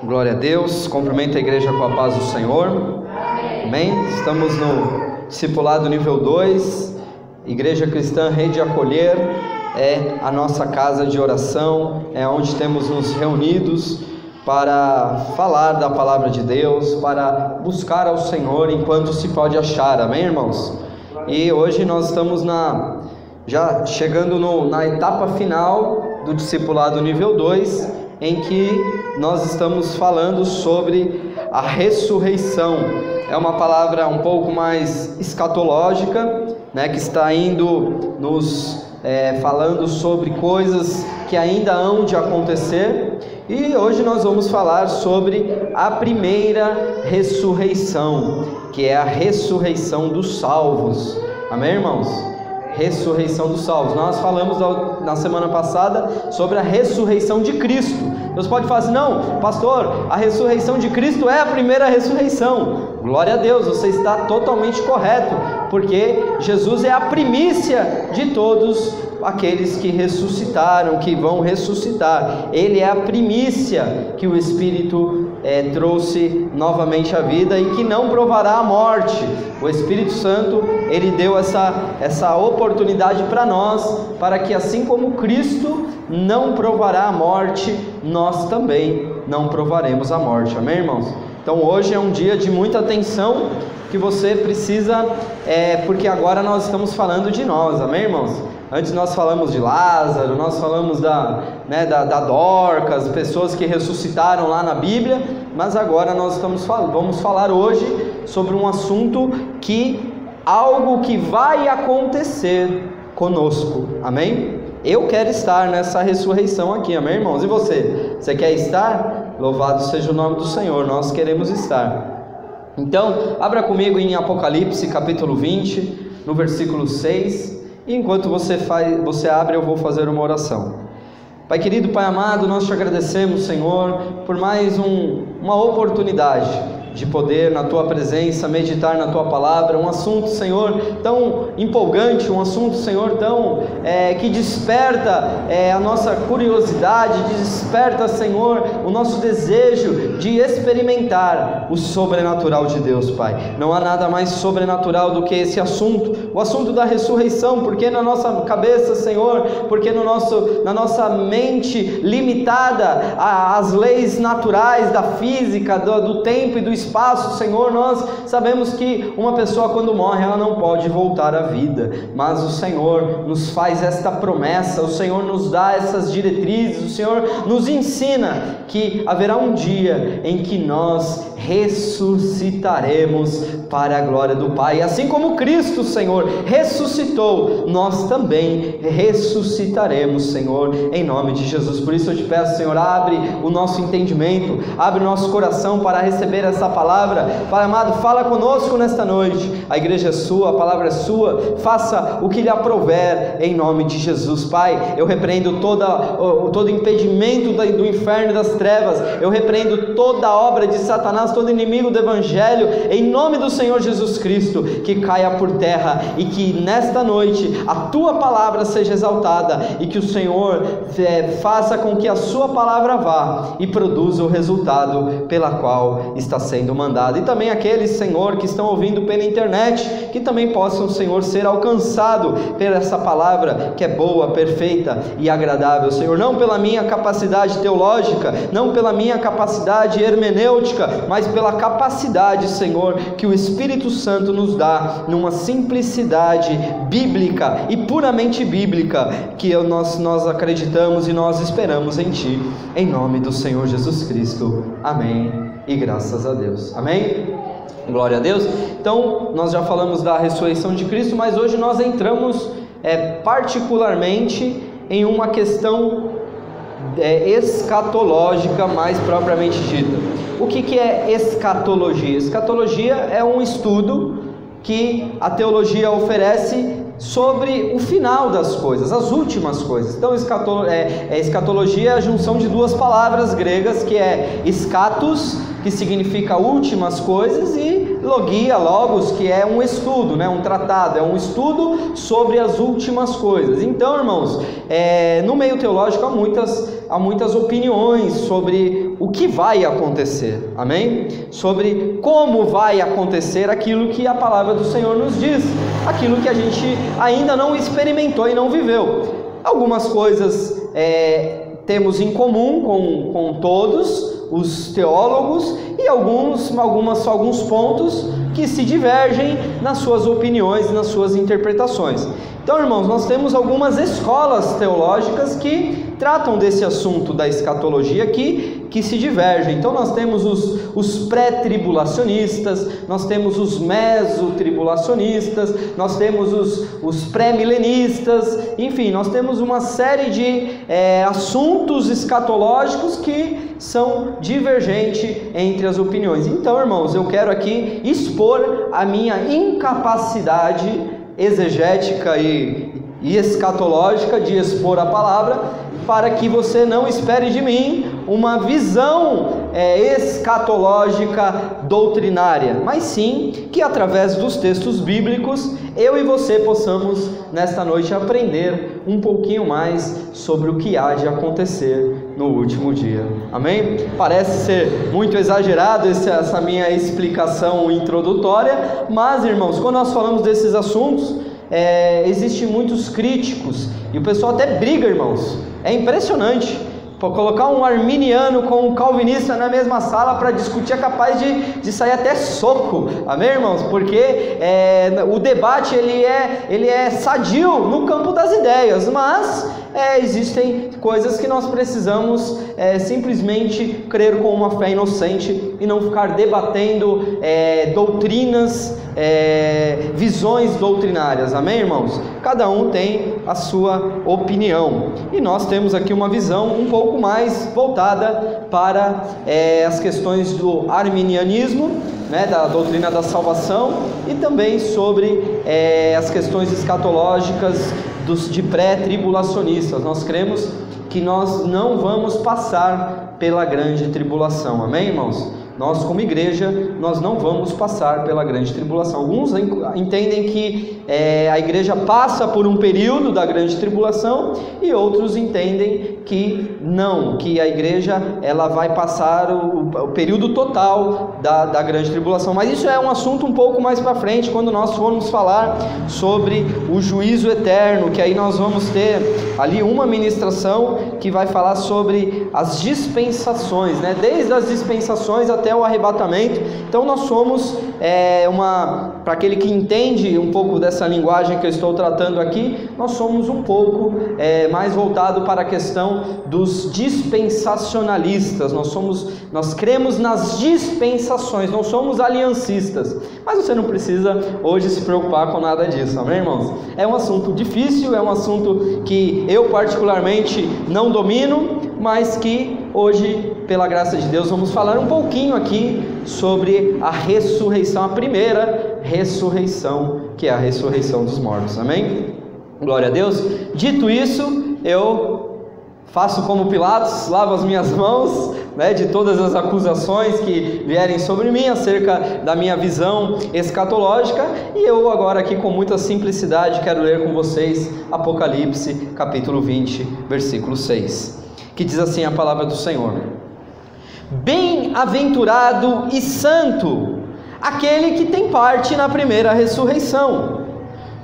Glória a Deus, cumprimento a igreja com a paz do Senhor. Amém? Estamos no discipulado nível 2, Igreja Cristã Rede Acolher, é a nossa casa de oração, é onde temos nos reunidos para falar da palavra de Deus, para buscar ao Senhor enquanto se pode achar, amém, irmãos? E hoje nós estamos já chegando na etapa final do discipulado nível 2, em que nós estamos falando sobre a ressurreição. É uma palavra um pouco mais escatológica, né, que está indo nos falando sobre coisas que ainda hão de acontecer. E hoje nós vamos falar sobre a primeira ressurreição, que é a ressurreição dos salvos. Amém, irmãos? Ressurreição dos salvos. Nós falamos na semana passada sobre a ressurreição de Cristo. Deus pode falar assim: não, pastor, a ressurreição de Cristo é a primeira ressurreição. Glória a Deus, você está totalmente correto, porque Jesus é a primícia de todos aqueles que ressuscitaram, que vão ressuscitar. Ele é a primícia que o Espírito trouxe novamente à vida e que não provará a morte. O Espírito Santo, ele deu essa oportunidade para nós, para que assim como Cristo não provará a morte, nós também não provaremos a morte. Amém, irmãos? Então hoje é um dia de muita atenção que você precisa, porque agora nós estamos falando de nós, amém, irmãos? Antes nós falamos de Lázaro, nós falamos da Dorcas, pessoas que ressuscitaram lá na Bíblia, mas agora nós vamos falar hoje sobre um assunto algo que vai acontecer conosco, amém? Eu quero estar nessa ressurreição aqui, amém, irmãos? E você? Você quer estar? Louvado seja o nome do Senhor, nós queremos estar. Então, abra comigo em Apocalipse capítulo 20, no versículo 6. E enquanto você abre, eu vou fazer uma oração. Pai querido, Pai amado, nós te agradecemos, Senhor, por mais uma oportunidade de poder na Tua presença meditar na Tua palavra, um assunto, Senhor, tão empolgante, um assunto, Senhor, tão que desperta a nossa curiosidade, desperta, Senhor, o nosso desejo de experimentar o sobrenatural de Deus, Pai. Não há nada mais sobrenatural do que esse assunto, o assunto da ressurreição, porque na nossa cabeça, Senhor, porque na nossa mente limitada às leis naturais da física, do tempo e do espaço, Senhor, nós sabemos que uma pessoa quando morre, ela não pode voltar à vida, mas o Senhor nos faz esta promessa, o Senhor nos dá essas diretrizes, o Senhor nos ensina que haverá um dia em que nós ressuscitaremos para a glória do Pai, assim como Cristo, Senhor, ressuscitou, nós também ressuscitaremos, Senhor, em nome de Jesus. Por isso eu te peço, Senhor, abre o nosso entendimento, abre o nosso coração para receber essa palavra. Pai amado, fala conosco nesta noite, a igreja é sua, a palavra é sua, faça o que lhe aprouver, em nome de Jesus. Pai, eu repreendo todo impedimento do inferno e das trevas, eu repreendo toda obra de Satanás, todo inimigo do Evangelho, em nome do Senhor Jesus Cristo, que caia por terra, e que nesta noite a Tua palavra seja exaltada, e que o Senhor faça com que a Sua palavra vá e produza o resultado pela qual está sendo mandada. E também aqueles, Senhor, que estão ouvindo pela internet, que também possam, Senhor, ser alcançado por essa palavra que é boa, perfeita e agradável, Senhor, não pela minha capacidade teológica, não pela minha capacidade hermenêutica, mas pela capacidade, Senhor, que o Espírito Santo nos dá, numa simplicidade bíblica e puramente bíblica, que nós acreditamos e nós esperamos em Ti, em nome do Senhor Jesus Cristo. Amém e graças a Deus. Amém? Glória a Deus. Então, nós já falamos da ressurreição de Cristo, mas hoje nós entramos particularmente em uma questão escatológica, mais propriamente dita. O que é escatologia? Escatologia é um estudo que a teologia oferece sobre o final das coisas, as últimas coisas. Então escatologia é a junção de duas palavras gregas, que é escatos, que significa últimas coisas, e logia, logos, que é um estudo, né? Um tratado, é um estudo sobre as últimas coisas. Então, irmãos, no meio teológico há muitas opiniões sobre o que vai acontecer, amém? Sobre como vai acontecer aquilo que a palavra do Senhor nos diz, aquilo que a gente ainda não experimentou e não viveu. Algumas coisas temos em comum com todos os teólogos e alguns pontos que se divergem nas suas opiniões, nas suas interpretações. Então, irmãos, nós temos algumas escolas teológicas que tratam desse assunto da escatologia que se divergem. Então nós temos os pré-tribulacionistas, nós temos os mesotribulacionistas, nós temos os pré-milenistas, enfim, nós temos uma série de assuntos escatológicos que são divergentes entre as opiniões. Então, irmãos, eu quero aqui expor a minha incapacidade exegética e escatológica de expor a palavra, para que você não espere de mim uma visão escatológica doutrinária, mas sim que através dos textos bíblicos eu e você possamos nesta noite aprender um pouquinho mais sobre o que há de acontecer no último dia. Amém? Parece ser muito exagerado essa minha explicação introdutória, mas, irmãos, quando nós falamos desses assuntos, existem muitos críticos e o pessoal até briga, irmãos. É impressionante. Colocar um arminiano com um calvinista na mesma sala para discutir é capaz de sair até soco, amém, irmãos? Porque o debate ele é sadio no campo das ideias, mas existem coisas que nós precisamos simplesmente crer com uma fé inocente e não ficar debatendo doutrinas, visões doutrinárias, amém, irmãos? Cada um tem a sua opinião e nós temos aqui uma visão um pouco mais voltada para as questões do arminianismo, da doutrina da salvação, e também sobre as questões escatológicas de pré-tribulacionistas. Nós cremos que nós não vamos passar pela grande tribulação, amém, irmãos? Nós, como igreja, nós não vamos passar pela grande tribulação. Alguns entendem que a igreja passa por um período da grande tribulação e outros entendem que não, que a igreja ela vai passar o período total da grande tribulação. Mas isso é um assunto um pouco mais para frente, quando nós formos falar sobre o juízo eterno, que aí nós vamos ter ali uma ministração que vai falar sobre as dispensações, desde as dispensações até o arrebatamento. Então nós somos para aquele que entende um pouco dessa linguagem que eu estou tratando aqui, nós somos um pouco mais voltado para a questão dos dispensacionalistas. Nós cremos nas dispensações, não somos aliancistas, mas você não precisa hoje se preocupar com nada disso, amém, irmãos? É um assunto difícil, é um assunto que eu particularmente não domino, mas que hoje, pela graça de Deus, vamos falar um pouquinho aqui sobre a ressurreição, a primeira ressurreição, que é a ressurreição dos mortos, amém? Glória a Deus. Dito isso, eu faço como Pilatos, lavo as minhas mãos, de todas as acusações que vierem sobre mim acerca da minha visão escatológica, e eu agora aqui com muita simplicidade quero ler com vocês Apocalipse capítulo 20, versículo 6, que diz assim a palavra do Senhor: Bem-aventurado e santo aquele que tem parte na primeira ressurreição.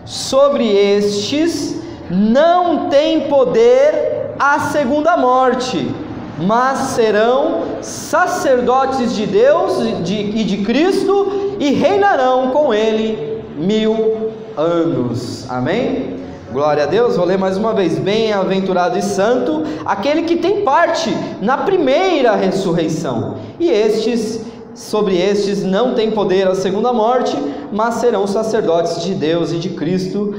Sobre estes não tem poder a segunda morte, mas serão sacerdotes de Deus e de Cristo e reinarão com ele 1000 anos. Amém? Glória a Deus. Vou ler mais uma vez: bem-aventurado e santo aquele que tem parte na primeira ressurreição, e sobre estes não tem poder a segunda morte, mas serão sacerdotes de Deus e de Cristo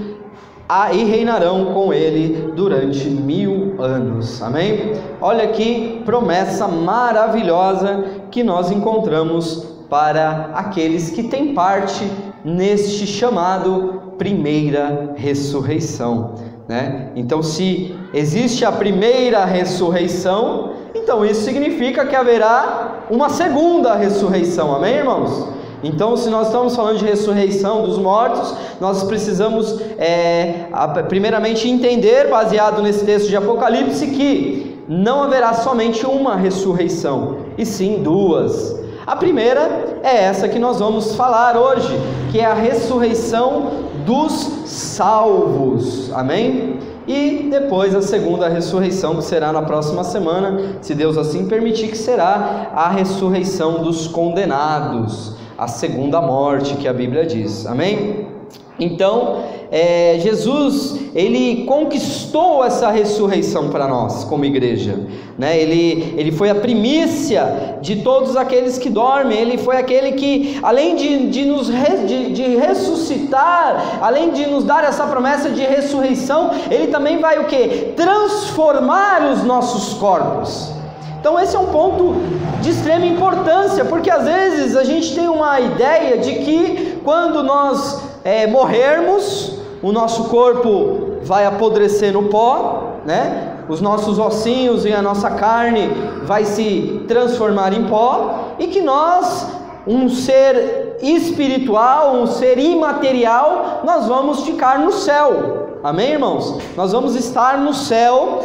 e reinarão com ele durante 1000 anos. Amém? Olha que promessa maravilhosa que nós encontramos para aqueles que têm parte neste chamado primeira ressurreição, Então, se existe a primeira ressurreição, então isso significa que haverá uma segunda ressurreição, amém, irmãos? Então, se nós estamos falando de ressurreição dos mortos, nós precisamos primeiramente entender, baseado nesse texto de Apocalipse, que não haverá somente uma ressurreição, e sim duas. A primeira é essa que nós vamos falar hoje, que é a ressurreição dos salvos, amém? E depois a segunda ressurreição, que será na próxima semana, se Deus assim permitir, que será a ressurreição dos condenados, a segunda morte que a Bíblia diz, amém? Então, Jesus, Ele conquistou essa ressurreição para nós, como igreja, né? Ele foi a primícia de todos aqueles que dormem. Ele foi aquele que, além de ressuscitar, além de nos dar essa promessa de ressurreição, Ele também vai o quê? Transformar os nossos corpos. Então esse é um ponto de extrema importância, porque às vezes a gente tem uma ideia de que quando nós morrermos, o nosso corpo vai apodrecer no pó, né? Os nossos ossinhos e a nossa carne vai se transformar em pó, e que nós, um ser espiritual, um ser imaterial, nós vamos ficar no céu. Amém, irmãos? Nós vamos estar no céu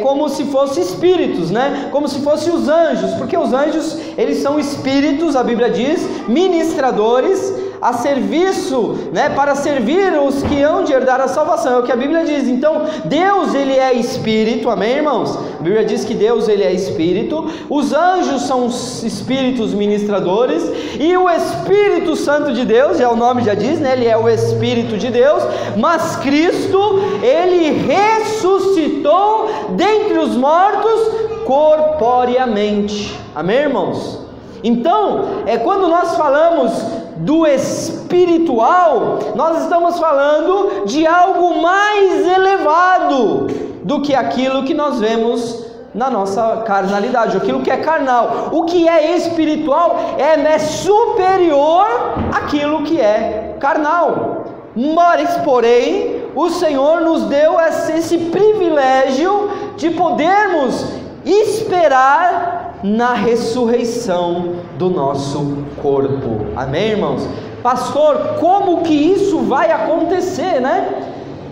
como se fossem espíritos, né? Como se fossem os anjos, porque os anjos, eles são espíritos, a Bíblia diz, ministradores a serviço, né? Para servir os que hão de herdar a salvação, é o que a Bíblia diz. Então, Deus, Ele é espírito, amém, irmãos? A Bíblia diz que Deus, Ele é espírito, os anjos são espíritos ministradores, e o Espírito Santo de Deus, já o nome já diz, né? Ele é o Espírito de Deus, mas Cristo, Ele ressuscitou dentre os mortos corporeamente, amém, irmãos? Então, quando nós falamos do espiritual, nós estamos falando de algo mais elevado do que aquilo que nós vemos na nossa carnalidade, aquilo que é carnal. O que é espiritual é superior àquilo que é carnal. Mas, porém, o Senhor nos deu esse privilégio de podermos esperar na ressurreição do nosso corpo, amém, irmãos? Pastor, como que isso vai acontecer, né?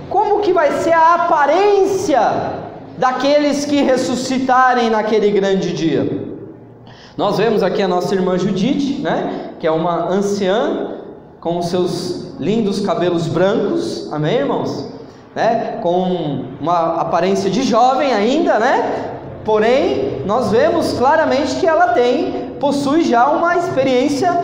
Como que vai ser a aparência daqueles que ressuscitarem naquele grande dia? Nós vemos aqui a nossa irmã Judite, né? Que é uma anciã com os seus lindos cabelos brancos, amém, irmãos? Né? Com uma aparência de jovem ainda, né? Porém, nós vemos claramente que ela possui já uma experiência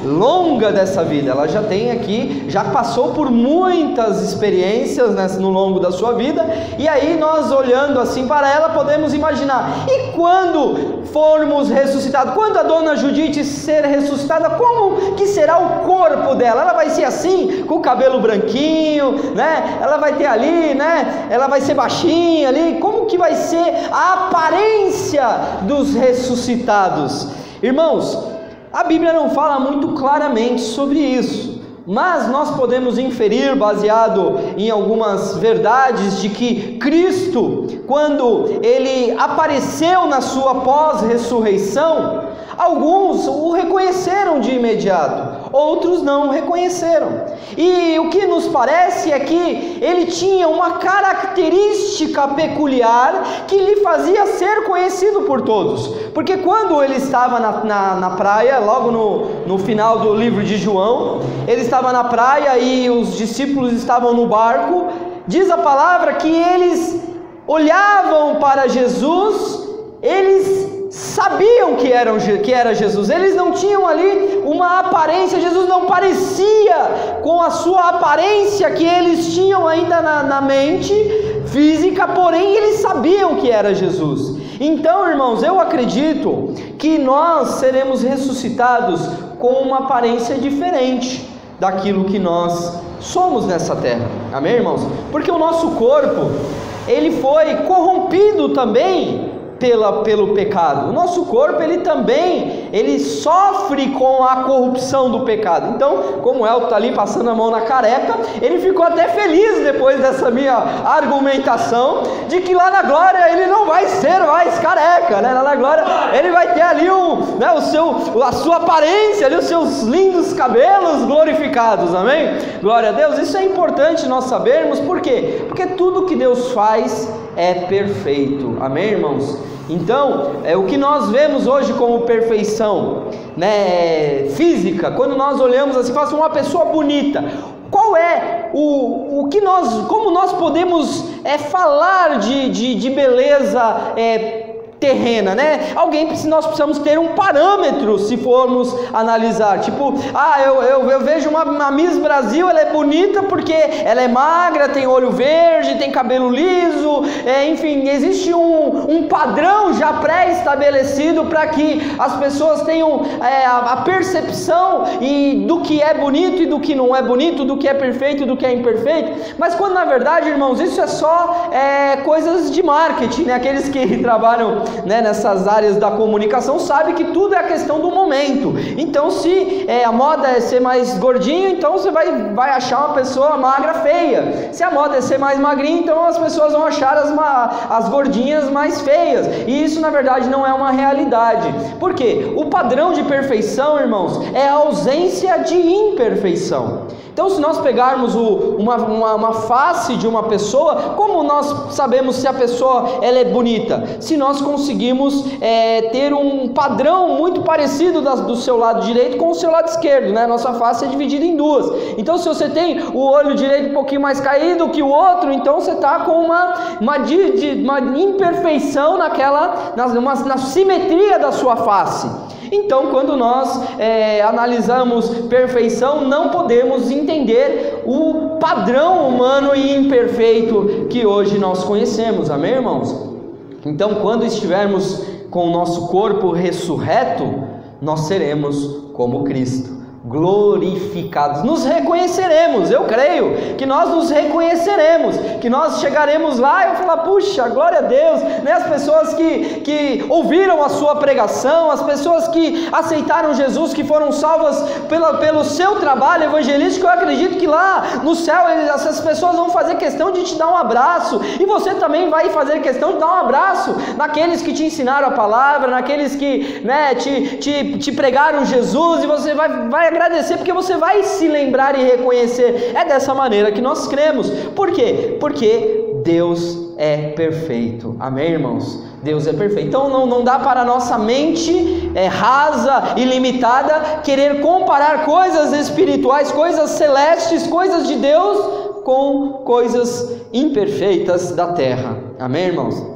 longa dessa vida. Ela já passou por muitas experiências, né, no longo da sua vida. E aí nós, olhando assim para ela, podemos imaginar: e quando formos ressuscitados, quando a dona Judite ser ressuscitada, como que será o corpo dela? Ela vai ser assim, com o cabelo branquinho, né? Ela vai ter ali, né? Ela vai ser baixinha ali. Como que vai ser a aparência dos ressuscitados? Irmãos, a Bíblia não fala muito claramente sobre isso, mas nós podemos inferir, baseado em algumas verdades, de que Cristo, quando Ele apareceu na sua pós-ressurreição, alguns o reconheceram de imediato, outros não o reconheceram. E o que nos parece é que ele tinha uma característica peculiar que lhe fazia ser conhecido por todos. Porque quando ele estava na praia, logo no final do livro de João, ele estava na praia e os discípulos estavam no barco, diz a palavra que eles olhavam para Jesus, eles sabiam que era Jesus, eles não tinham ali uma aparência, Jesus não parecia com a sua aparência que eles tinham ainda na mente física, porém eles sabiam que era Jesus. Então, irmãos, eu acredito que nós seremos ressuscitados com uma aparência diferente daquilo que nós somos nessa terra, amém, irmãos? Porque o nosso corpo, ele foi corrompido também pelo pecado. O nosso corpo, ele sofre com a corrupção do pecado. Então, como o Elton está ali passando a mão na careca, ele ficou até feliz depois dessa minha argumentação, de que lá na glória ele não vai ser mais careca, né? Lá na glória ele vai ter ali a sua aparência, ali, os seus lindos cabelos glorificados, amém? Glória a Deus. Isso é importante nós sabermos, por quê? Porque tudo que Deus faz é perfeito. Amém, irmãos? Então, o que nós vemos hoje como perfeição, né, física, quando nós olhamos assim, fala assim, uma pessoa bonita, qual é o que como nós podemos falar de beleza terrena, né? Nós precisamos ter um parâmetro se formos analisar, tipo, eu vejo uma Miss Brasil, ela é bonita porque ela é magra, tem olho verde, tem cabelo liso, enfim, existe um padrão já pré-estabelecido para que as pessoas tenham a percepção do que é bonito e do que não é bonito, do que é perfeito e do que é imperfeito, mas quando na verdade, irmãos, isso é só coisas de marketing, né? Aqueles que trabalham, né, nessas áreas da comunicação sabem que tudo é a questão do momento. Então, se a moda é ser mais gordinho, então você vai achar uma pessoa magra feia. Se a moda é ser mais magrinho, então as pessoas vão achar as gordinhas mais feias. E isso na verdade não é uma realidade. Por quê? O padrão de perfeição, irmãos, é a ausência de imperfeição. Então, se nós pegarmos uma face de uma pessoa, como nós sabemos se a pessoa ela é bonita? Se nós conseguimos ter um padrão muito parecido do seu lado direito com o seu lado esquerdo, né? Nossa face é dividida em duas. Então, se você tem o olho direito um pouquinho mais caído que o outro, então você está com uma imperfeição na simetria da sua face. Então, quando nós analisamos perfeição, não podemos entender o padrão humano e imperfeito que hoje nós conhecemos, amém, irmãos? Então, quando estivermos com o nosso corpo ressurreto, nós seremos como Cristo, glorificados, nos reconheceremos. Eu creio que nós nos reconheceremos, que nós chegaremos lá e eu falar, puxa, glória a Deus, né? As pessoas que ouviram a sua pregação, as pessoas que aceitaram Jesus, que foram salvas pelo seu trabalho evangelístico, eu acredito que lá no céu essas pessoas vão fazer questão de te dar um abraço, e você também vai fazer questão de dar um abraço naqueles que te ensinaram a palavra, naqueles que, né, te pregaram Jesus, e você vai agradecer, porque você vai se lembrar e reconhecer. É dessa maneira que nós cremos. Por quê? Porque Deus é perfeito. Amém, irmãos? Deus é perfeito. Então não dá para a nossa mente rasa e limitada querer comparar coisas espirituais, coisas celestes, coisas de Deus com coisas imperfeitas da terra. Amém, irmãos?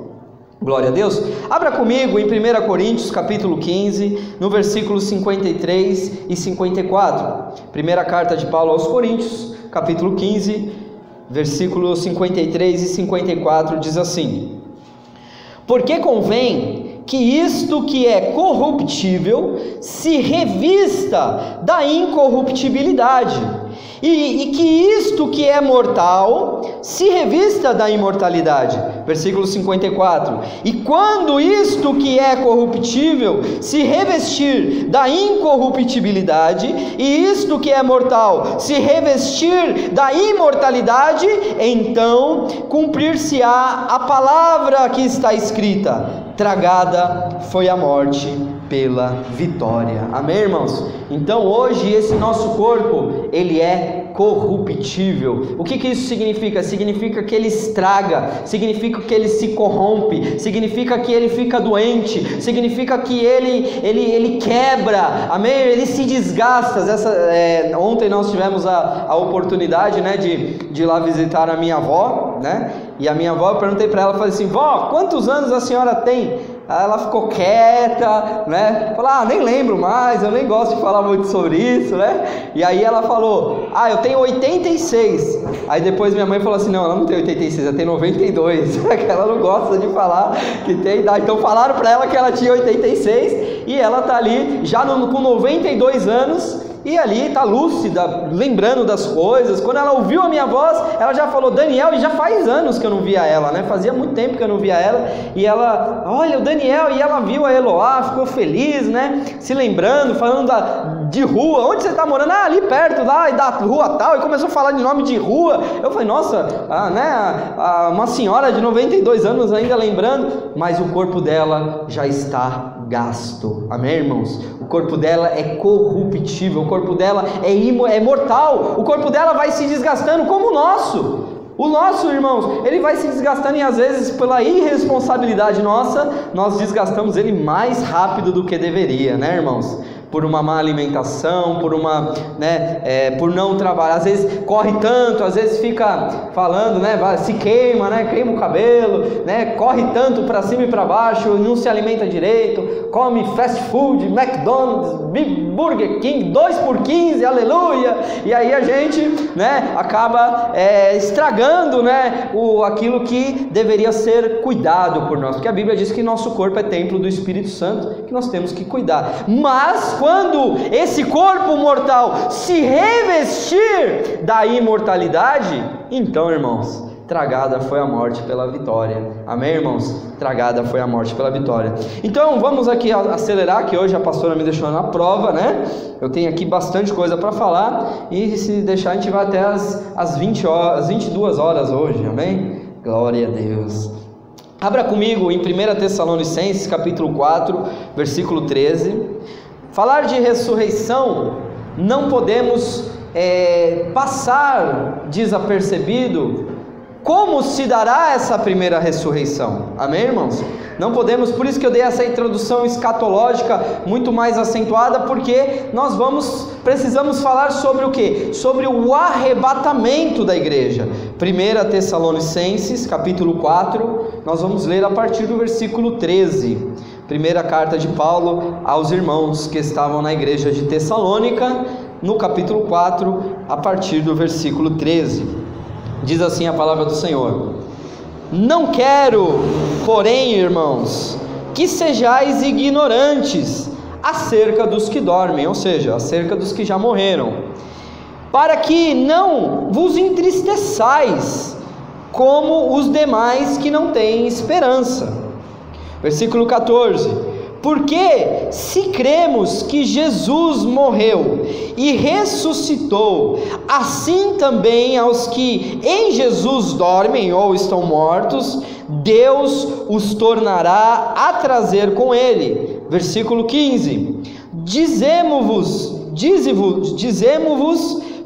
Glória a Deus. Abra comigo em 1 Coríntios capítulo 15, no versículos 53 e 54. Primeira carta de Paulo aos Coríntios, capítulo 15, versículos 53 e 54, diz assim: porque convém que isto que é corruptível se revista da incorruptibilidade, e que isto que é mortal se revista da imortalidade. Versículo 54: e quando isto que é corruptível se revestir da incorruptibilidade, e isto que é mortal se revestir da imortalidade, então cumprir-se-á a palavra que está escrita: tragada foi a morte pela vitória. Amém, irmãos? Então hoje esse nosso corpo, ele é corruptível. O que isso significa? Significa que ele estraga, significa que ele se corrompe, significa que ele fica doente, significa que ele quebra, amém? Ele se desgasta. Ontem nós tivemos a oportunidade, né, de ir lá visitar a minha avó, né? E a minha avó, eu perguntei para ela, falei assim: vó, quantos anos a senhora tem? Aí ela ficou quieta, né? Falou: nem lembro mais, eu nem gosto de falar muito sobre isso, né? E aí ela falou: eu tenho 86. Aí depois minha mãe falou assim: não, ela não tem 86, ela tem 92. Ela não gosta de falar que tem idade. Então falaram para ela que ela tinha 86 e ela tá ali já com 92 anos. E ali está lúcida, lembrando das coisas. Quando ela ouviu a minha voz, ela já falou: Daniel, e já faz anos que eu não via ela, né? Fazia muito tempo que eu não via ela. E ela: olha, o Daniel. E ela viu a Eloá, ficou feliz, né? Se lembrando, falando de rua. Onde você está morando? Ali perto, lá, e da rua tal. E começou a falar de nome de rua. Eu falei: nossa, uma senhora de 92 anos ainda lembrando. Mas o corpo dela já está gasto. Amém, irmãos? O corpo dela é corruptível, o corpo dela é mortal, o corpo dela vai se desgastando como o nosso. O nosso, irmãos, ele vai se desgastando e às vezes pela irresponsabilidade nossa, nós desgastamos ele mais rápido do que deveria, né, irmãos? Por uma má alimentação, por uma, por não trabalhar, às vezes corre tanto, às vezes fica falando, se queima, queima o cabelo, corre tanto para cima e para baixo, não se alimenta direito, come fast food, McDonald's, Burger King, 2 por 15, aleluia, e aí a gente, acaba estragando, aquilo que deveria ser cuidado por nós, porque a Bíblia diz que nosso corpo é templo do Espírito Santo, que nós temos que cuidar, mas quando esse corpo mortal se revestir da imortalidade, então, irmãos, tragada foi a morte pela vitória. Amém, irmãos? Tragada foi a morte pela vitória. Então, vamos aqui acelerar, que hoje a pastora me deixou na prova, Eu tenho aqui bastante coisa para falar, e se deixar a gente vai até as 22 horas hoje, amém? Glória a Deus. Abra comigo em 1 Tessalonicenses, capítulo 4, versículo 13. Falar de ressurreição, não podemos passar desapercebido como se dará essa primeira ressurreição, amém, irmãos? Não podemos, por isso que eu dei essa introdução escatológica muito mais acentuada, porque nós precisamos falar sobre o quê? Sobre o arrebatamento da igreja. 1 Tessalonicenses, capítulo 4, nós vamos ler a partir do versículo 13. Primeira carta de Paulo aos irmãos que estavam na igreja de Tessalônica, no capítulo 4, a partir do versículo 13. Diz assim a palavra do Senhor: Não quero, porém, irmãos, que sejais ignorantes acerca dos que dormem, ou seja, acerca dos que já morreram, para que não vos entristeçais como os demais que não têm esperança. Versículo 14: Porque se cremos que Jesus morreu e ressuscitou, assim também aos que em Jesus dormem ou estão mortos, Deus os tornará a trazer com ele. Versículo 15: Dizemo-vos,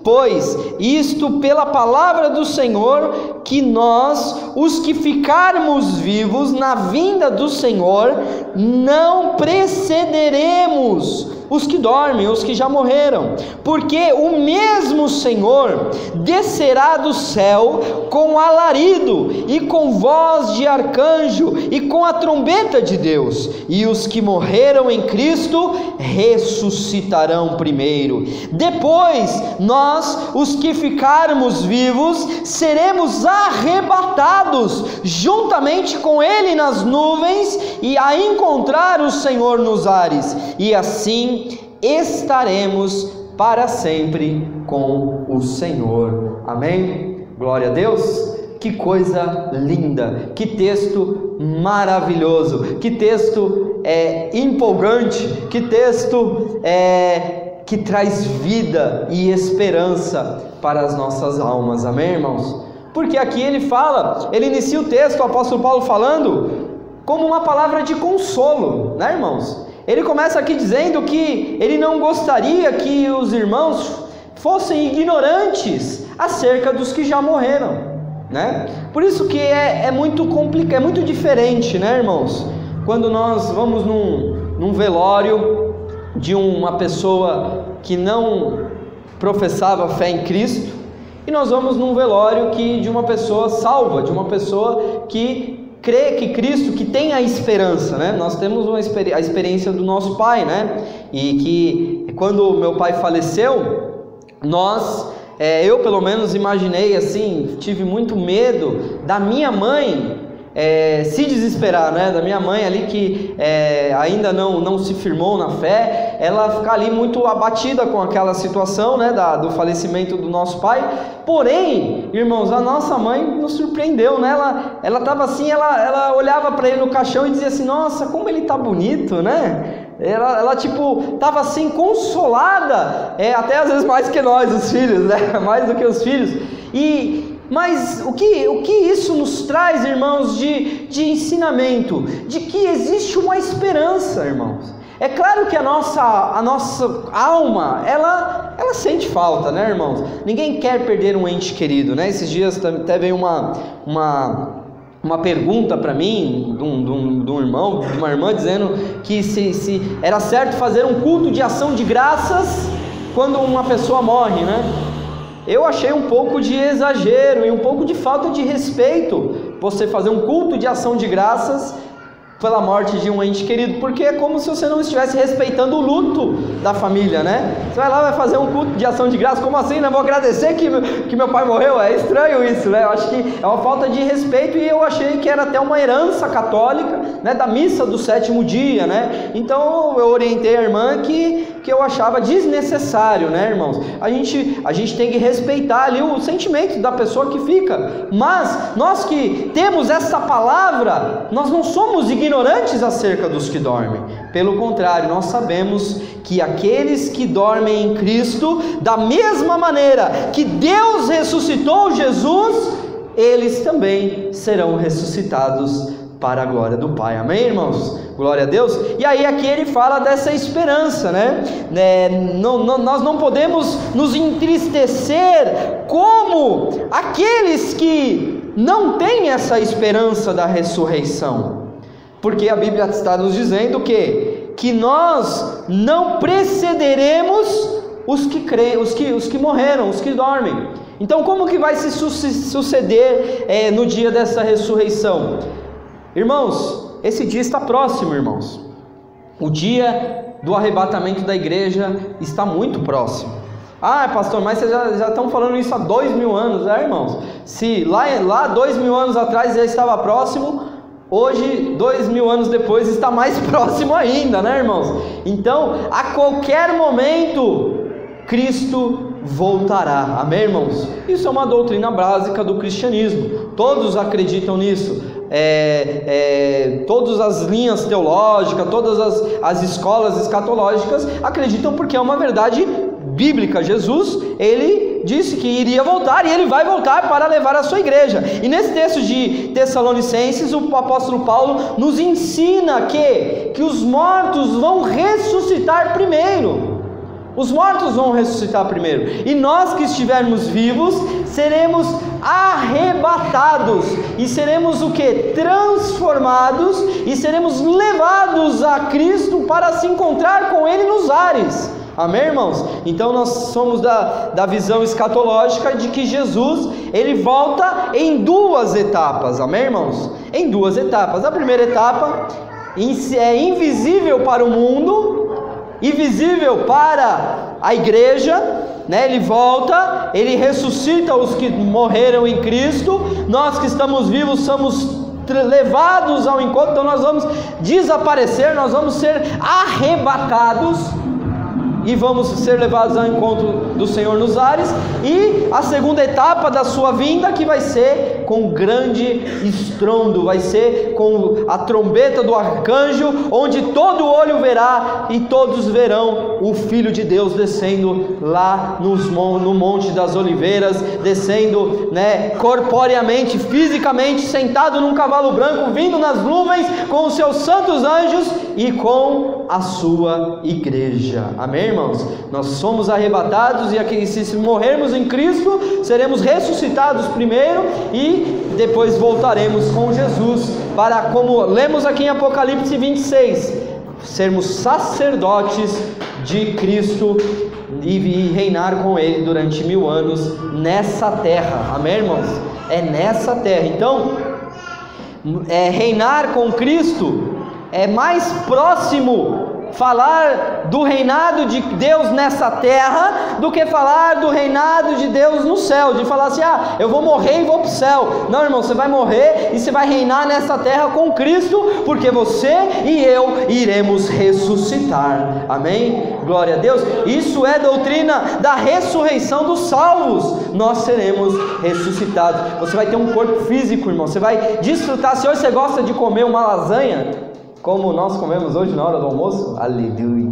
pois, isto pela palavra do Senhor, que nós, os que ficarmos vivos na vinda do Senhor, não precederemos os que dormem, os que já morreram, porque o mesmo Senhor descerá do céu com alarido, e com voz de arcanjo, e com a trombeta de Deus, e os que morreram em Cristo ressuscitarão primeiro. Depois, nós, os que ficarmos vivos, seremos arrebatados juntamente com Ele nas nuvens, e a encontrar o Senhor nos ares, e assim estaremos para sempre com o Senhor. Amém? Glória a Deus. Que coisa linda, que texto maravilhoso, que texto empolgante, que texto que traz vida e esperança para as nossas almas. Amém, irmãos? Porque aqui ele inicia o texto, o apóstolo Paulo falando como uma palavra de consolo, né, irmãos? Ele começa aqui dizendo que ele não gostaria que os irmãos fossem ignorantes acerca dos que já morreram, né? Por isso que é muito complicado, é muito diferente, né, irmãos? Quando nós vamos num velório de uma pessoa que não professava fé em Cristo, e nós vamos num velório de uma pessoa salva, de uma pessoa que crê que Cristo, que tem a esperança, né? Nós temos a experiência do nosso pai, né? E que quando meu pai faleceu, eu pelo menos imaginei assim, tive muito medo da minha mãe se desesperar, né? Da minha mãe ali que ainda não se firmou na fé, ela ficar ali muito abatida com aquela situação, né? Do falecimento do nosso pai. Porém, irmãos, a nossa mãe nos surpreendeu, né? Ela estava assim, ela olhava para ele no caixão e dizia assim: nossa, como ele tá bonito, né? Ela tipo, estava assim consolada, até às vezes mais que nós, os filhos, né? Mais do que os filhos. Mas o que isso nos traz, irmãos, de ensinamento? De que existe uma esperança, irmãos. É claro que a nossa alma, ela ela sente falta, né, irmãos? Ninguém quer perder um ente querido, né? Esses dias até veio uma pergunta para mim de um irmão, de uma irmã, dizendo que se era certo fazer um culto de ação de graças quando uma pessoa morre, né? Eu achei um pouco de exagero e um pouco de falta de respeito você fazer um culto de ação de graças pela morte de um ente querido, porque é como se você não estivesse respeitando o luto da família, né? Você vai lá, vai fazer um culto de ação de graça, como assim, né? Vou agradecer que meu pai morreu, é estranho isso, né? Eu acho que é uma falta de respeito, e eu achei que era até uma herança católica, né? Da missa do 7º dia, né? Então eu orientei a irmã que eu achava desnecessário, né, irmãos? A gente tem que respeitar ali o sentimento da pessoa que fica, mas nós que temos essa palavra, nós não somos ignorantes acerca dos que dormem. Pelo contrário, nós sabemos que aqueles que dormem em Cristo, da mesma maneira que Deus ressuscitou Jesus, eles também serão ressuscitados para a glória do Pai. Amém, irmãos? Glória a Deus. E aí aqui ele fala dessa esperança, né? Nós não podemos nos entristecer como aqueles que não têm essa esperança da ressurreição, porque a Bíblia está nos dizendo que nós não precederemos os que morreram, os que dormem. Então como que vai se suceder no dia dessa ressurreição? Irmãos, esse dia está próximo, irmãos. O dia do arrebatamento da igreja está muito próximo. Ah, pastor, mas vocês já estão falando isso há 2000 anos, irmãos? Se lá 2000 anos atrás já estava próximo, hoje, 2000 anos depois, está mais próximo ainda, né, irmãos? Então, a qualquer momento, Cristo voltará. Amém, irmãos? Isso é uma doutrina básica do cristianismo. Todos acreditam nisso. Todas as linhas teológicas, todas as escolas escatológicas acreditam, porque é uma verdade bíblica. Jesus, ele disse que iria voltar, e ele vai voltar para levar a sua igreja. E nesse texto de Tessalonicenses, o apóstolo Paulo nos ensina que os mortos vão ressuscitar primeiro. Os mortos vão ressuscitar primeiro, e nós que estivermos vivos seremos arrebatados, e seremos o que? Transformados, e seremos levados a Cristo para se encontrar com Ele nos ares. Amém, irmãos? Então nós somos da visão escatológica de que Jesus, ele volta em 2 etapas. Amém, irmãos? Em 2 etapas. A primeira etapa é invisível para o mundo e visível para a igreja, né? Ele volta, ele ressuscita os que morreram em Cristo. Nós que estamos vivos somos levados ao encontro, então nós vamos desaparecer, nós vamos ser arrebatados e vamos ser levados ao encontro do Senhor nos ares. E a segunda etapa da sua vinda, que vai ser com grande estrondo, vai ser com a trombeta do arcanjo, onde todo olho verá e todos verão o Filho de Deus descendo lá no Monte das Oliveiras, descendo, né, corporeamente, fisicamente, sentado num cavalo branco, vindo nas nuvens com os seus santos anjos e com a sua igreja. Amém, irmãos? Nós somos arrebatados, e aqui, se morrermos em Cristo, seremos ressuscitados primeiro e depois voltaremos com Jesus para, como lemos aqui em Apocalipse 26, sermos sacerdotes de Cristo e reinar com Ele durante 1000 anos nessa terra. Amém, irmãos? É nessa terra. Então, reinar com Cristo é mais próximo falar do reinado de Deus nessa terra do que falar do reinado de Deus no céu, de falar assim, eu vou morrer e vou para o céu. Não, irmão, você vai morrer e você vai reinar nessa terra com Cristo, porque você e eu iremos ressuscitar. Amém? Glória a Deus. Isso é doutrina da ressurreição dos salvos. Nós seremos ressuscitados. Você vai ter um corpo físico, irmão. Você vai desfrutar. Se hoje você gosta de comer uma lasanha, como nós comemos hoje na hora do almoço, aleluia,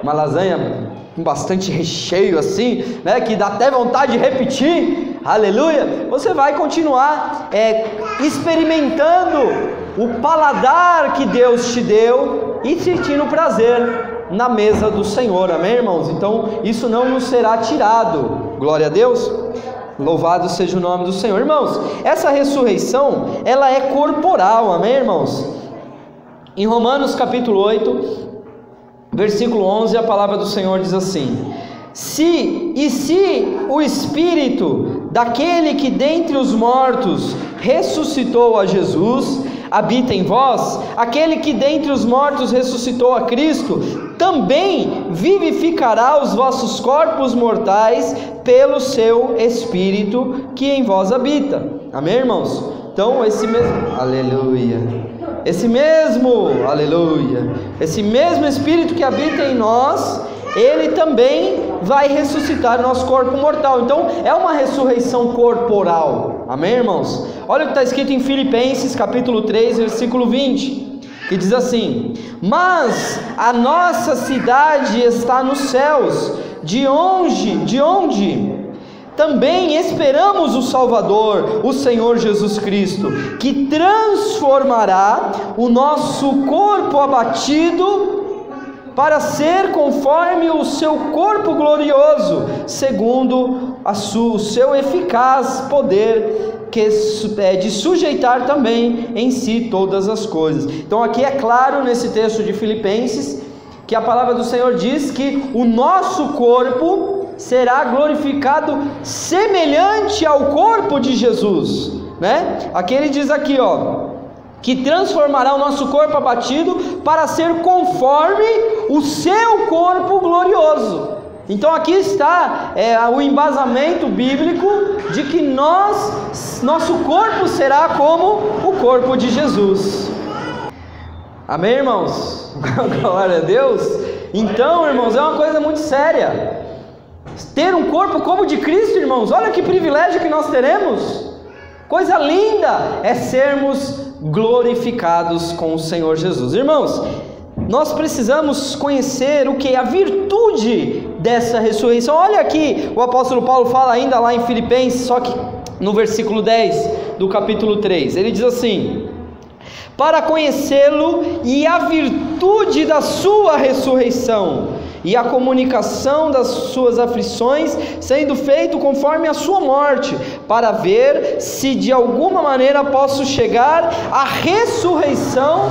uma lasanha com bastante recheio assim, né, que dá até vontade de repetir, aleluia, você vai continuar experimentando o paladar que Deus te deu e sentindo prazer na mesa do Senhor, amém, irmãos? Então isso não nos será tirado, glória a Deus, louvado seja o nome do Senhor. Irmãos, essa ressurreição, ela é corporal, amém, irmãos? Em Romanos capítulo 8, versículo 11, a palavra do Senhor diz assim: se o Espírito daquele que dentre os mortos ressuscitou a Jesus habita em vós, aquele que dentre os mortos ressuscitou a Cristo, também vivificará os vossos corpos mortais pelo seu Espírito que em vós habita. Amém, irmãos? Então esse mesmo esse mesmo Espírito que habita em nós, ele também vai ressuscitar nosso corpo mortal. Então é uma ressurreição corporal, amém, irmãos? Olha o que está escrito em Filipenses capítulo 3, versículo 20, que diz assim: mas a nossa cidade está nos céus, de onde também esperamos o Salvador, o Senhor Jesus Cristo, que transformará o nosso corpo abatido para ser conforme o seu corpo glorioso, segundo o seu eficaz poder, que é de sujeitar também em si todas as coisas. Então aqui é claro nesse texto de Filipenses, que a palavra do Senhor diz que o nosso corpo será glorificado semelhante ao corpo de Jesus, né? Aqui ele diz aqui, que transformará o nosso corpo abatido para ser conforme o seu corpo glorioso. Então aqui está o embasamento bíblico de que nosso corpo será como o corpo de Jesus. Amém, irmãos? Glória a Deus. Então, irmãos, é uma coisa muito séria ter um corpo como o de Cristo, irmãos. Olha que privilégio que nós teremos. Coisa linda é sermos glorificados com o Senhor Jesus. Irmãos, nós precisamos conhecer o que? A virtude dessa ressurreição. Olha aqui, o apóstolo Paulo fala ainda lá em Filipenses, só que no versículo 10 do capítulo 3, ele diz assim: para conhecê-lo e a virtude da sua ressurreição e a comunicação das suas aflições, sendo feito conforme a sua morte, para ver se de alguma maneira posso chegar à ressurreição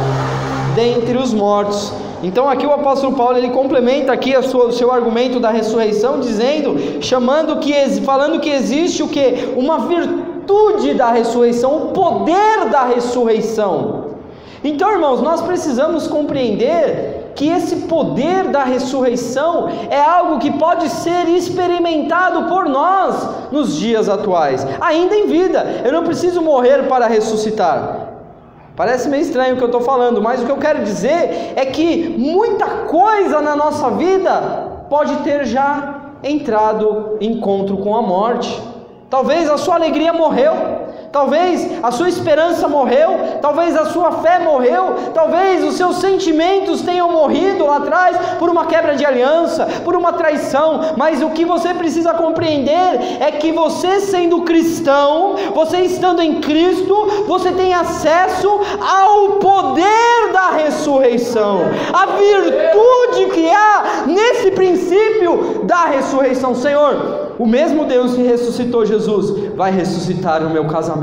dentre os mortos. Então aqui o apóstolo Paulo, ele complementa aqui o seu argumento da ressurreição, falando que existe o que? Uma virtude da ressurreição, o poder da ressurreição. Então, irmãos, nós precisamos compreender que esse poder da ressurreição é algo que pode ser experimentado por nós nos dias atuais, ainda em vida. Eu não preciso morrer para ressuscitar. Parece meio estranho o que eu estou falando, mas o que eu quero dizer é que muita coisa na nossa vida pode ter já entrado em encontro com a morte. Talvez a sua alegria morreu, talvez a sua esperança morreu, talvez a sua fé morreu, talvez os seus sentimentos tenham morrido lá atrás por uma quebra de aliança, por uma traição. Mas o que você precisa compreender é que você, sendo cristão, você estando em Cristo, você tem acesso ao poder da ressurreição, a virtude que há nesse princípio da ressurreição. Senhor, o mesmo Deus que ressuscitou Jesus vai ressuscitar o meu casamento.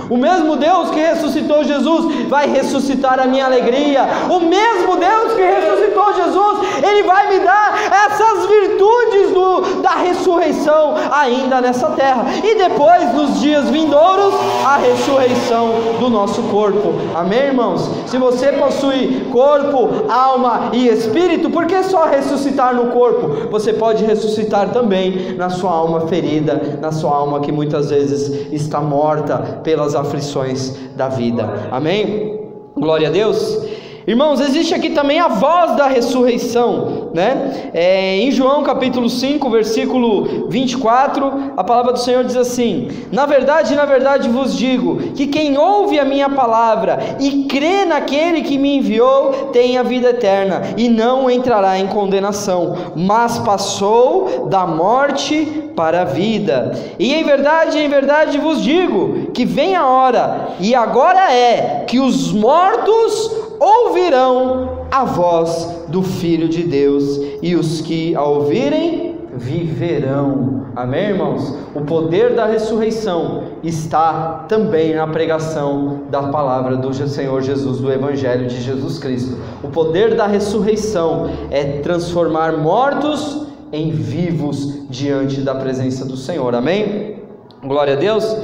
O mesmo Deus que ressuscitou Jesus vai ressuscitar a minha alegria. O mesmo Deus que ressuscitou Jesus, Ele vai me dar essas virtudes da ressurreição ainda nessa terra. E depois, nos dias vindouros, a ressurreição do nosso corpo. Amém, irmãos? Se você possui corpo, alma e espírito, por que só ressuscitar no corpo? Você pode ressuscitar também na sua alma ferida, na sua alma que muitas vezes está morta pelas aflições da vida. Amém? Glória a Deus. Irmãos, existe aqui também a voz da ressurreição, né? Em João capítulo 5, versículo 24, a palavra do Senhor diz assim: na verdade vos digo, que quem ouve a minha palavra e crê naquele que me enviou, tem a vida eterna, e não entrará em condenação, mas passou da morte para a vida. E em verdade vos digo, que vem a hora, e agora é, que os mortos ouvirão a voz do Filho de Deus, e os que a ouvirem viverão. Amém, irmãos? O poder da ressurreição está também na pregação da palavra do Senhor Jesus, do Evangelho de Jesus Cristo. O poder da ressurreição é transformar mortos em vivos diante da presença do Senhor. Amém? Glória a Deus.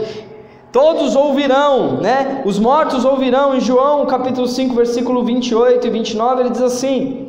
Todos ouvirão, né? Os mortos ouvirão. Em João capítulo 5, versículo 28 e 29, ele diz assim: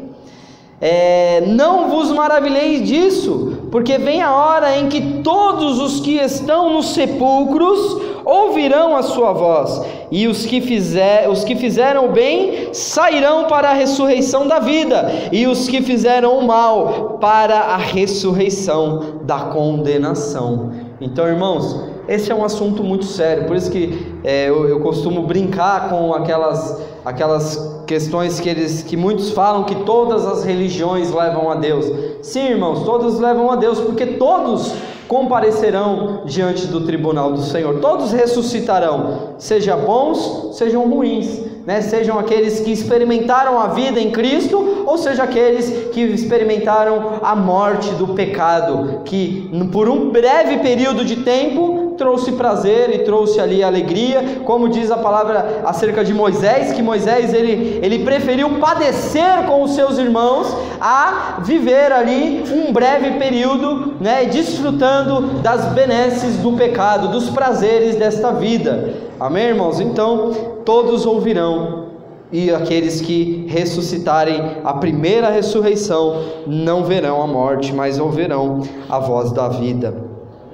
não vos maravilheis disso, porque vem a hora em que todos os que estão nos sepulcros ouvirão a sua voz, e os que fizeram o bem sairão para a ressurreição da vida, e os que fizeram o mal para a ressurreição da condenação. Então, irmãos, esse é um assunto muito sério, por isso que eu costumo brincar com aquelas questões que muitos falam que todas as religiões levam a Deus. Sim, irmãos, todas levam a Deus, porque todos comparecerão diante do tribunal do Senhor, todos ressuscitarão, seja bons, sejam ruins, né? Sejam aqueles que experimentaram a vida em Cristo, ou seja aqueles que experimentaram a morte do pecado, que por um breve período de tempo trouxe prazer e trouxe ali alegria, como diz a palavra acerca de Moisés, que Moisés ele preferiu padecer com os seus irmãos a viver ali um breve período, né, desfrutando das benesses do pecado, dos prazeres desta vida. Amém, irmãos? Então todos ouvirão, e aqueles que ressuscitarem a primeira ressurreição não verão a morte, mas ouvirão a voz da vida.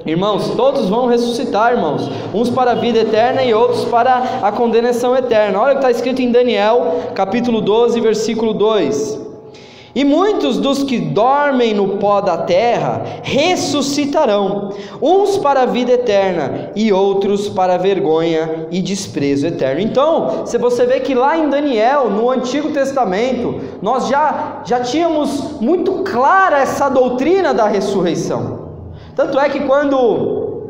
Irmãos, todos vão ressuscitar, irmãos, uns para a vida eterna e outros para a condenação eterna. Olha o que está escrito em Daniel, capítulo 12, versículo 2: e muitos dos que dormem no pó da terra ressuscitarão, uns para a vida eterna e outros para a vergonha e desprezo eterno. Então, se você vê que lá em Daniel, no Antigo Testamento, nós já tínhamos muito clara essa doutrina da ressurreição. Tanto é que quando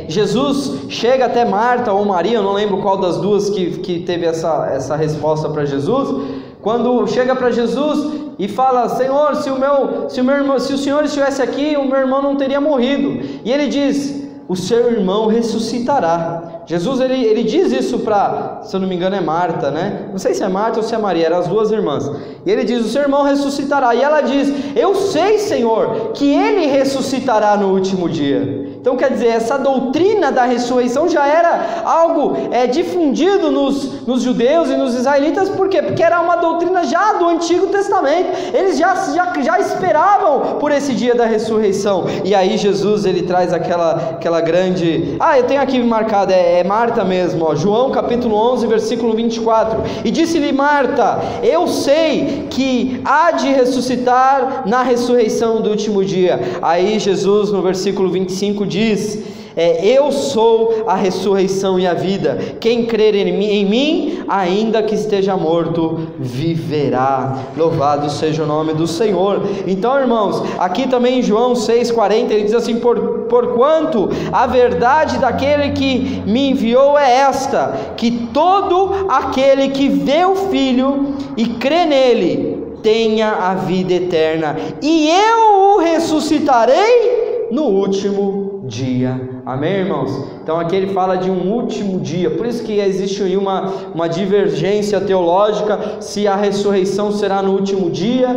Jesus chega até Marta ou Maria, eu não lembro qual das duas que teve essa resposta para Jesus, quando chega para Jesus e fala: Senhor, se o Senhor estivesse aqui, o meu irmão não teria morrido. E ele diz: o seu irmão ressuscitará. Jesus ele diz isso para, se eu não me engano é Marta, né? Não sei se é Marta ou se é Maria, eram as duas irmãs. E ele diz: o seu irmão ressuscitará. E ela diz: eu sei, Senhor, que ele ressuscitará no último dia. Então quer dizer, essa doutrina da ressurreição já era algo difundido nos judeus e nos israelitas. Por quê? Porque era uma doutrina já do Antigo Testamento. Eles já esperavam por esse dia da ressurreição. E aí Jesus ele traz aquela grande... eu tenho aqui marcado, é Marta mesmo, ó, João capítulo 11, versículo 24. E disse-lhe Marta: eu sei que há de ressuscitar na ressurreição do último dia. Aí Jesus no versículo 25 diz: eu sou a ressurreição e a vida, quem crer em mim, ainda que esteja morto, viverá. Louvado seja o nome do Senhor. Então, irmãos, aqui também em João 6,40 ele diz assim: porquanto a verdade daquele que me enviou é esta, que todo aquele que vê o Filho e crê nele tenha a vida eterna, e eu o ressuscitarei no último dia. Amém, irmãos? Então aqui ele fala de um último dia. Por isso que existe aí uma divergência teológica, se a ressurreição será no último dia,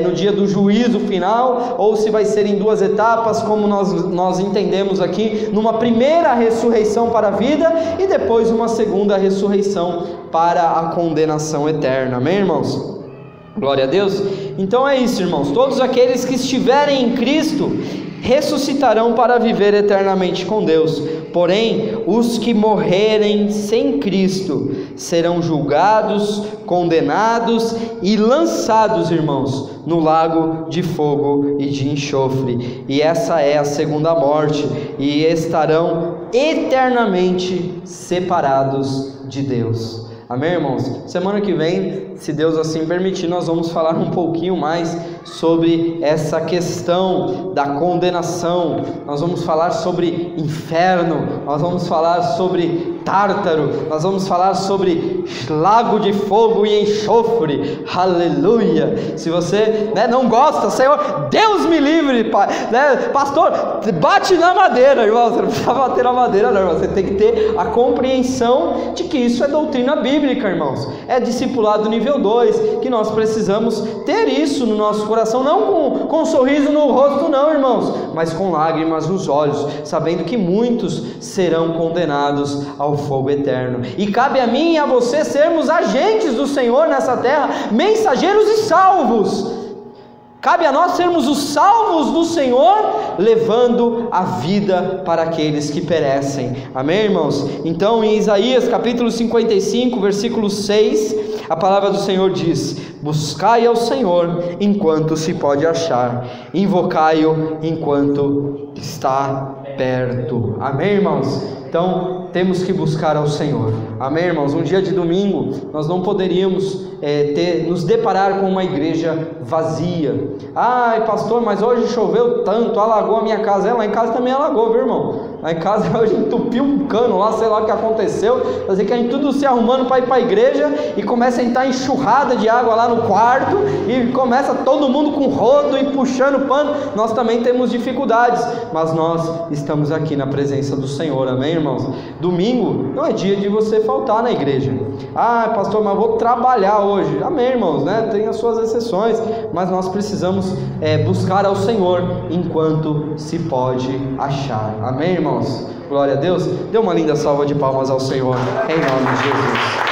no dia do juízo final, ou se vai ser em duas etapas, como nós entendemos aqui, numa primeira ressurreição para a vida e depois uma segunda ressurreição para a condenação eterna. Amém, irmãos? Glória a Deus. Então é isso, irmãos, todos aqueles que estiverem em Cristo ressuscitarão para viver eternamente com Deus. Porém, os que morrerem sem Cristo serão julgados, condenados e lançados, irmãos, no lago de fogo e de enxofre. E essa é a segunda morte, e estarão eternamente separados de Deus. Amém, irmãos? Semana que vem se Deus assim permitir, nós vamos falar um pouquinho mais sobre essa questão da condenação. Nós vamos falar sobre inferno, nós vamos falar sobre Tártaro, nós vamos falar sobre lago de fogo e enxofre. Aleluia! Se você não gosta, Senhor, Deus me livre, pai, pastor, bate na madeira, irmão. Você não precisa bater na madeira, não, irmão. Você tem que ter a compreensão de que isso é doutrina bíblica, irmãos. É discipulado nível 2, que nós precisamos ter isso no nosso coração, não com um sorriso no rosto, não, irmãos, mas com lágrimas nos olhos, sabendo que muitos serão condenados ao fogo eterno. E cabe a mim e a você sermos agentes do Senhor nessa terra, mensageiros e salvos. Cabe a nós sermos os salvos do Senhor, levando a vida para aqueles que perecem. Amém, irmãos? Então, em Isaías capítulo 55, versículo 6, a palavra do Senhor diz: buscai ao Senhor enquanto se pode achar, invocai-o enquanto está perto. Amém, irmãos? Então, temos que buscar ao Senhor. Amém, irmãos? Um dia de domingo, nós não poderíamos nos deparar com uma igreja vazia. Ai, pastor, mas hoje choveu tanto, alagou a minha casa. Lá em casa também alagou, viu, irmão? Lá em casa hoje entupiu um cano lá, sei lá o que aconteceu. Fazer que a gente tudo se arrumando para ir para a igreja e começa a entrar enxurrada de água lá no quarto e começa todo mundo com rodo e puxando pano. Nós também temos dificuldades, mas nós estamos aqui na presença do Senhor. Amém, irmãos? Domingo não é dia de você faltar na igreja. Ah, pastor, mas vou trabalhar hoje. Amém, irmãos, Tem as suas exceções, mas nós precisamos buscar ao Senhor enquanto se pode achar. Amém, irmãos? Glória a Deus. Dê uma linda salva de palmas ao Senhor, em nome de Jesus.